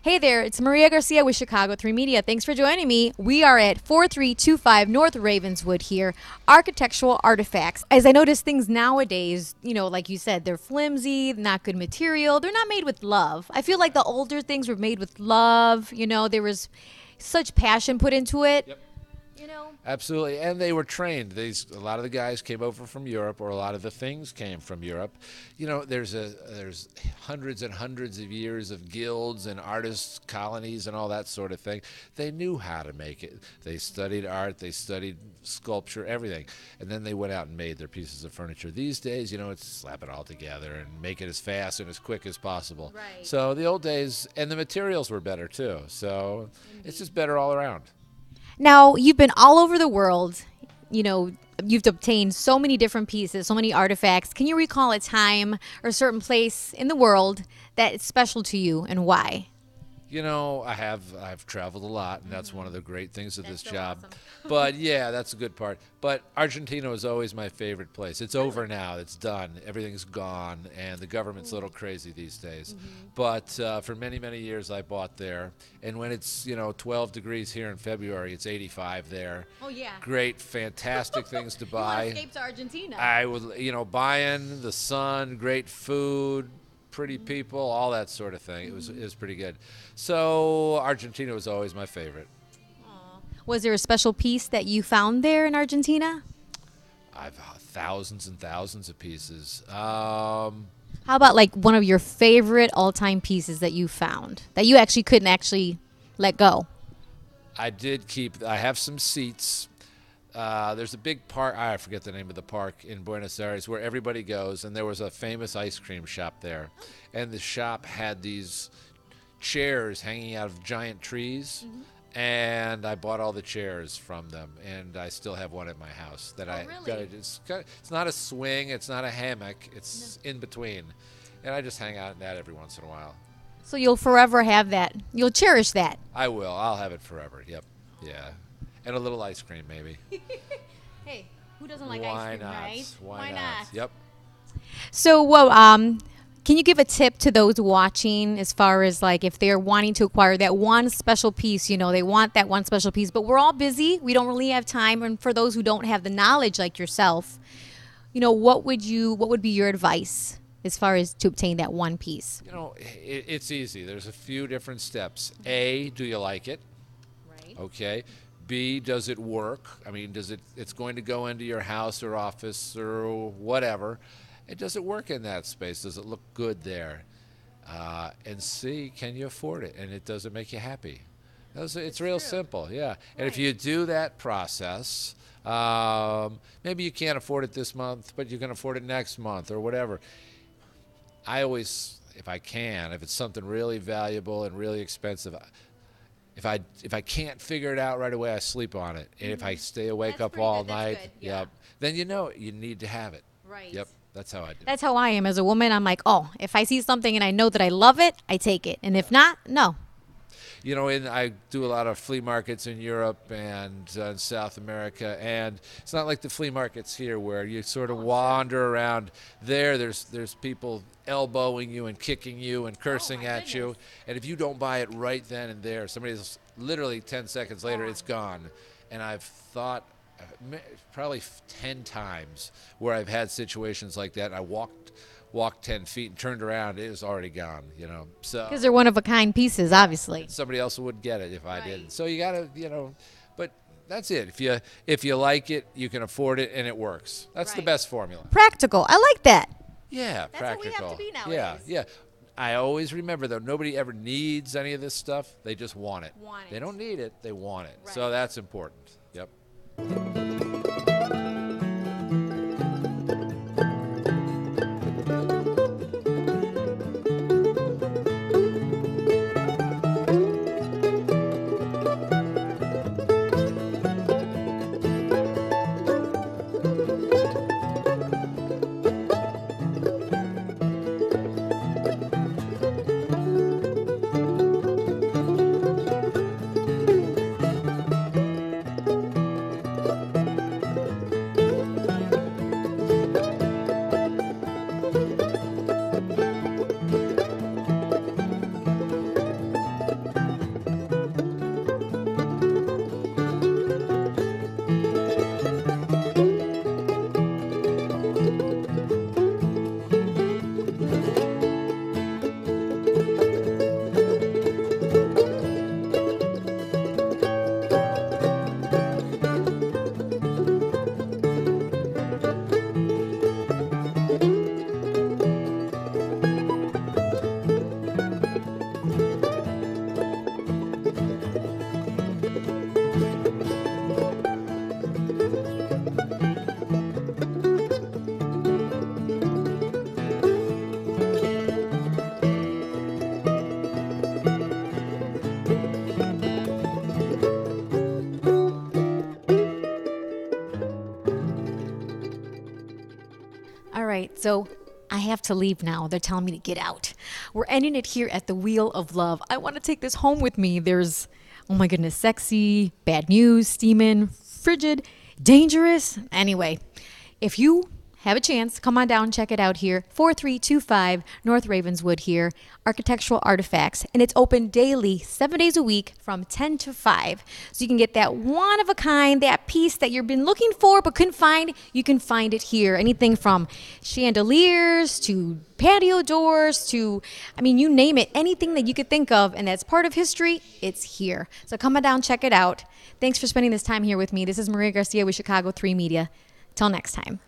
Hey there, it's Maria Garcia with Chicago 3 Media. Thanks for joining me. We are at 4325 North Ravenswood here, architectural artifacts. As I notice things nowadays, like you said, they're flimsy, not good material. They're not made with love. I feel like the older things were made with love. There was such passion put into it. Yep. Absolutely, and they were trained. A lot of the guys came over from Europe, or a lot of the things came from Europe. There's hundreds and hundreds of years of guilds and artists' colonies and all that sort of thing. They knew how to make it. They studied art, they studied sculpture, everything, and then they went out and made their pieces of furniture. These days, it's slap it all together and make it as fast and as quick as possible. Right. So the old days, and the materials were better too. So It's just better all around. Now, you've been all over the world. You've obtained so many different pieces, so many artifacts. Can you recall a time or a certain place in the world that is special to you and why? I've traveled a lot, and that's one of the great things of this so job. Awesome. But yeah, that's a good part. But Argentina was always my favorite place. It's over now. It's done. Everything's gone, and the government's a little crazy these days. But for many, many years, I bought there. And when it's 12 degrees here in February, it's 85 there. Oh yeah. Great, fantastic things to You buy. want to escape to Argentina. I would, buying the sun, great food, pretty people, all that sort of thing. It was pretty good. So Argentina was always my favorite. Aww. Was there a special piece that you found there in Argentina? I've thousands and thousands of pieces. How about like one of your favorite all-time pieces that you found that you actually couldn't actually let go? I have some seats. There's a big park, I forget the name of the park in Buenos Aires, where everybody goes, and there was a famous ice cream shop there. And the shop had these chairs hanging out of giant trees, and I bought all the chairs from them, and I still have one at my house. Really? It's not a swing, it's not a hammock, it's in between. And I just hang out in that every once in a while. So you'll forever have that. You'll cherish that. I will. I'll have it forever. Yep. Yeah. And a little ice cream, maybe. Hey, who doesn't like Why ice cream, not? right? Why not? Yep. So, can you give a tip to those watching as far as like if they're wanting to acquire that one special piece, they want that one special piece, but we're all busy. We don't really have time. And for those who don't have the knowledge like yourself, what would be your advice as far as to obtain that one piece? It's easy. There's a few different steps. A, do you like it? Right. Okay. B, does it work? I mean, it's going to go into your house or office or whatever. And does it work in that space? Does it look good there? And C, can you afford it? And does it make you happy? It's real simple, yeah. And if you do that process, maybe you can't afford it this month, but you can afford it next month or whatever. I always, if it's something really valuable and really expensive, if I can't figure it out right away, I sleep on it. And if I stay awake up all night, then you need to have it. Right. Yep. That's how I do. That's how I am as a woman. I'm like, if I see something and I know that I love it, I take it. And if not, no. And I do a lot of flea markets in Europe and in South America, and it's not like the flea markets here where you sort of wander around. There's people elbowing you and kicking you and cursing at you, and if you don't buy it right then and there, somebody's literally 10 seconds later, it's gone. And I've thought probably 10 times where I've had situations like that. I walked 10 feet and turned around, it was already gone, So Because they're one of a kind pieces, obviously. Somebody else would get it if I didn't. So you gotta, but that's it. If you like it, you can afford it, and it works. That's the best formula. Practical. I like that. Yeah, That's practical. what we have to be nowadays. Yeah. I always remember though, nobody ever needs any of this stuff. They just want it. They don't need it. They want it. Right. So that's important. Yep. So I have to leave now. They're telling me to get out. We're ending it here at the Wheel of Love. I want to take this home with me. There's, oh my goodness, sexy, bad news, steaming, frigid, dangerous. Anyway, if you have a chance, come on down, check it out here. 4325 North Ravenswood here, Architectural Artifacts. And it's open daily, 7 days a week from 10 to 5. So you can get that one of a kind, that piece that you've been looking for but couldn't find. You can find it here. Anything from chandeliers to patio doors to, I mean, you name it. Anything that you could think of and that's part of history, it's here. So come on down, check it out. Thanks for spending this time here with me. This is Maria Garcia with Chicago 3 Media. Till next time.